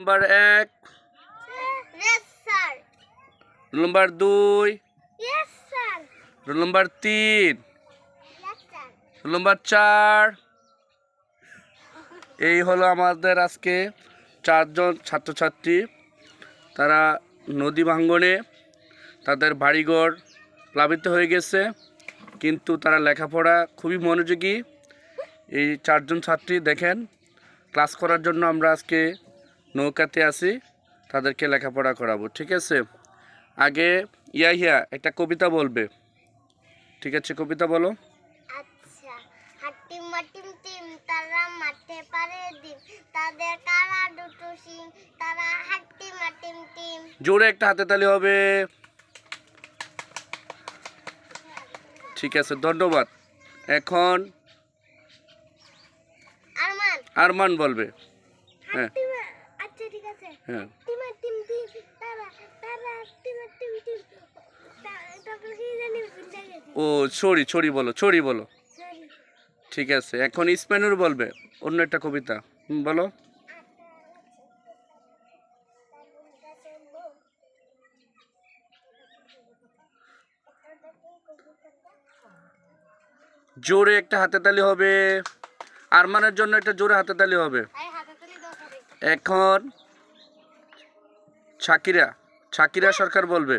Number 1, Yes, sir. Roll number 2, Yes, sir. Roll number 3, Yes, sir. Roll number 4। এই হলো আমাদের আজকে 4 জন ছাত্রছাত্রী। তারা নদী ভাঙ্গনে তাদের বাড়িঘর প্লাবিত হয়ে গেছে, কিন্তু তারা লেখাপড়া খুবই মনোযোগী। এই 4 জন ছাত্রী দেখেন, ক্লাস করার জন্য আমরা আজকে নৌকাতে আছি, তাদেরকে লেখাপড়া করাবো। ঠিক আছে, আগে ইয়া একটা কবিতা বলবে। ঠিক আছে, কবিতা বলো। আচ্ছা, হাটিম মাটিম টিম তারা মাঠে পারে ডিম, তাদের কারা দুটো সিং, তারা হাটিম মাটিম টিম। জোরে একটা হাতে তালি হবে। ঠিক আছে, ধন্যবাদ। এখন আরমান আরমান বলবে। হ্যাঁ আচ্ছা ঠিক আছে। হ্যাঁ হাটিম মাটিম টিম তারা তারা হাটিম মাটিম টিম, তারপর কি জানি ভুলে গেছি। ও ছড়ি বলো, ছড়ি বলো। সরি। ঠিক আছে, এখন ইসমানুর বলবে অন্য একটা কবিতা। বলো। জোরে একটা হাতে তালি হবে। আরমানের জন্য একটা জোরে হাতে তালি হবে। এখন শাকিরা সরকার বলবে।